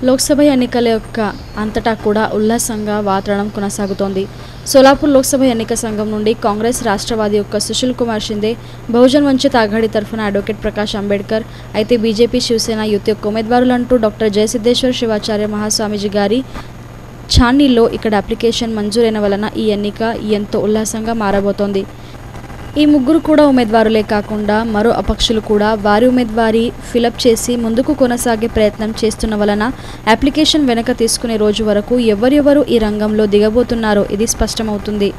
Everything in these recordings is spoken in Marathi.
లోక్సభ ఎన్నికల యొక్క అంతటా కూడా ఉల్లాసంగా వాతావరణం కొనసాగుతోంది. సోలాపూర్ లోక్సభ ఎన్నిక సంఘం నుండి కాంగ్రెస్ రాష్ట్రవాది యొక్క సుశీల్ కుమార్ షిందే, బహుజన్ వంచిత్ ఆఘాడి తరఫున అడ్వకేట్ ప్రకాష్ అంబేడ్కర్, అయితే బీజేపీ శివసేన యుత్ యొక్క ఉమ్మేద్వారులంటూ డాక్టర్ జయసిద్ధేశ్వర్ శివాచార్య మహాస్వామీజీ గారి ఛానీల్లో ఇక్కడ అప్లికేషన్ మంజూరైన వలన ఈ ఎన్నిక ఎంతో ఉల్లాసంగా మారబోతోంది. ఈ ముగ్గురు కూడా ఉమ్మేద్వారులే కాకుండా మరో అపక్షులు కూడా వారి ఉమ్మేద్వారి ఫిలప్ చేసి ముందుకు కొనసాగే ప్రయత్నం చేస్తున్న వలన అప్లికేషన్ వెనక తీసుకునే రోజు వరకు ఎవరెవరు ఈ రంగంలో దిగబోతున్నారో ఇది స్పష్టమవుతుంది.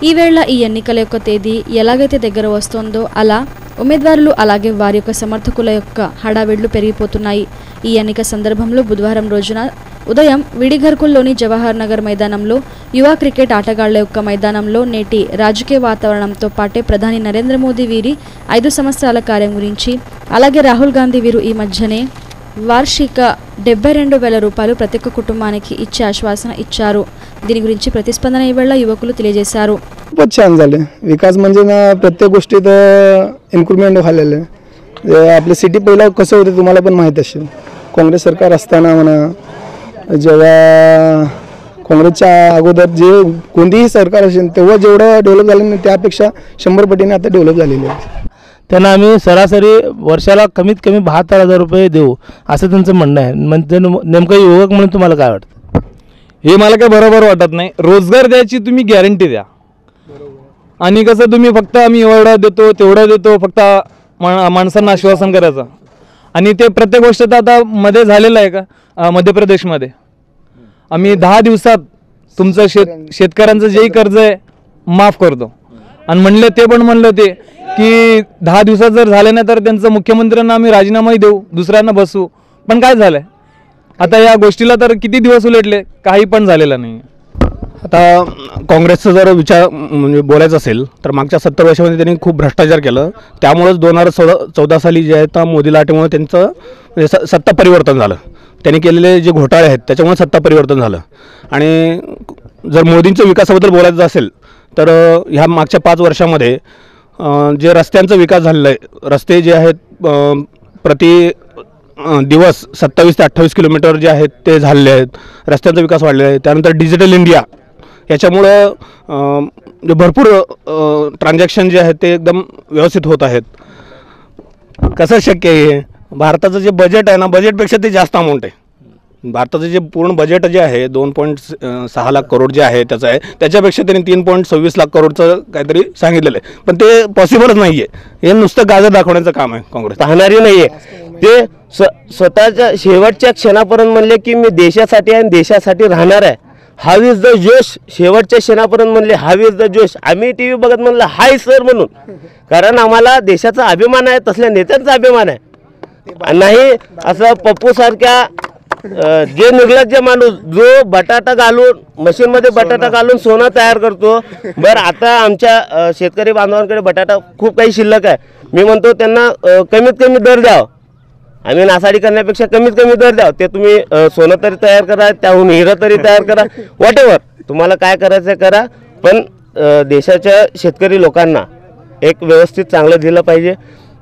ఈవేళ ఈ ఎన్నికల యొక్క తేదీ ఎలాగైతే దగ్గర వస్తుందో అలా ఉమ్మేద్వారులు అలాగే వారి యొక్క సమర్థకుల యొక్క హడావిడ్లు పెరిగిపోతున్నాయి. ఈ ఎన్నిక సందర్భంలో బుధవారం రోజున ఉదయం విడిఘర్కుల్లోని జవహర్ నగర్ మైదానంలో యువ క్రికెట్ ఆటగాళ్ల యొక్క మైదానంలో నేటి రాజకీయ వాతావరణంతో పాటే ప్రధాని నరేంద్ర మోదీ వీరి 5 సంవత్సరాల కార్యం గురించి, అలాగే రాహుల్ గాంధీ వీరు ఈ మధ్యనే వార్షిక 72,000 రూపాయలు प्रति कुटुंबाనికి ఇచ్చే आश्वासन इच्छाరు. దీని గురించి ప్రతిస్పందన ఈవేళ యువకులు తెలియజేశారు. खूपच छान झाले. विकास म्हणजे ना प्रत्येक गोष्टीत इन्क्रुमेंट झालेलं आहे. आपली सिटी पहिला कसं होते तुम्हाला पण माहीत असेल. काँग्रेस सरकार असताना म्हणा, जेव्हा काँग्रेसच्या अगोदर जे कोणतीही सरकार असेल तेव्हा जेवढं डेव्हलप झालं नाही त्यापेक्षा 100 पटीने आता डेव्हलप झालेलं आहे. त्यांना आम्ही सरासरी वर्षाला कमीत कमी 72,000 रुपये देऊ असं त्यांचं म्हणणं आहे. म्हणजे नेमकं युवक म्हणून तुम्हाला काय वाटतं? हे मला काय बरोबर वाटत नाही. रोजगार द्यायची तुम्ही गॅरंटी द्या आणि कसं तुम्ही फक्त आम्ही एवढा देतो तेवढा देतो फक्त माणसांना आश्वासन करायचं आणि ते प्रत्येक गोष्ट तर आता मध्ये झालेलं आहे का? मध्य प्रदेशमध्ये आम्ही 10 दिवसात तुमचं शेतकऱ्यांचं जेही कर्ज आहे माफ करतो आणि म्हणले ते पण म्हणलं ते की 10 दिवसात जर झाले नाही तर त्यांचं मुख्यमंत्र्यांना आम्ही राजीनामाही देऊ, दुसऱ्यांना बसू. पण काय झालंय आता या गोष्टीला तर किती दिवस उलटले, काही पण झालेलं नाही. आता काँग्रेसचं जर विचार म्हणजे बोलायचं असेल तर मागच्या 70 वर्षामध्ये त्यांनी खूप भ्रष्टाचार केलं. त्यामुळेच 2014 साली जे आहे मोदी लाटेमुळे त्यांचं म्हणजे सत्ता परिवर्तन झालं. त्यांनी केलेले जे घोटाळे आहेत त्याच्यामुळे सत्ता परिवर्तन झालं. आणि जर मोदींच्या विकासाबद्दल बोलायचं असेल तर ह्या मागच्या 5 वर्षामध्ये जे रस्त्यांचा विकास झालेला आहे, रस्ते जे आहेत प्रति दिवस 27 ते 28 किलोमीटर जे आहेत ते झालेले आहेत. रस्त्यांचा विकास वाढलेला आहे. त्यानंतर डिजिटल इंडिया याच्यामुळं भरपूर ट्रान्झॅक्शन जे आहेत ते एकदम व्यवस्थित होत आहेत. कसं शक्य आहे? भारताचं जे बजेट आहे ना, बजेटपेक्षा ते जास्त अमाऊंट आहे. भारताचं जे पूर्ण बजेट जे आहे 2.6 लाख करोड जे आहे त्याचं आहे, त्याच्यापेक्षा त्यांनी 3.26 लाख करोडचं काहीतरी सांगितलेलं आहे. पण ते पॉसिबलच नाही आहे. हे नुसतं गाजर दाखवण्याचं काम आहे काँग्रेस. राहणारी नाही आहे ते. स्वतःच्या शेवटच्या क्षणापर्यंत म्हणले की मी देशासाठी आणि देशासाठी राहणार आहे. हाव इज द जोश. शेवटच्या क्षणापर्यंत म्हणले हाव इज द जोश. आम्ही टी व्ही बघत म्हणलं हाय सर म्हणून, कारण आम्हाला देशाचा अभिमान आहे, तसल्या नेत्यांचा अभिमान आहे. नाही असं पप्पूसारख्या जे निर्लज्ज माणूस जो बटाटा घालून मशीनमध्ये बटाटा घालून सोनं तयार करतो. बरं आता आमच्या शेतकरी बांधवांकडे बटाटा खूप काही शिल्लक आहे. मी म्हणतो त्यांना कमीत कमी दर द्यावं. आम्ही नासाडी करण्यापेक्षा कमीत कमी दर द्यावं. ते तुम्ही सोनं तरी तयार करा, त्याहून हिरं तरी तयार करा, व्हॉटेवर तुम्हाला काय करायचं करा. पण देशाच्या शेतकरी लोकांना एक व्यवस्थित चांगलं दिलं पाहिजे.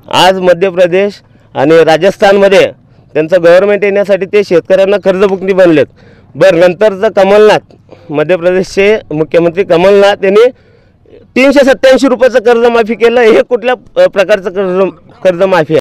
आज मध्य प्रदेश आणि राजस्थानमध्ये त्यांचं गव्हर्नमेंट येण्यासाठी ते शेतकऱ्यांना कर्जमुक्ती बनलेत. बरं नंतरचं कमलनाथ, मध्य प्रदेशचे मुख्यमंत्री कमलनाथ यांनी 387 रुपयाचं कर्जमाफी केलं. हे कुठल्या प्रकारचं कर्जमाफी आहे?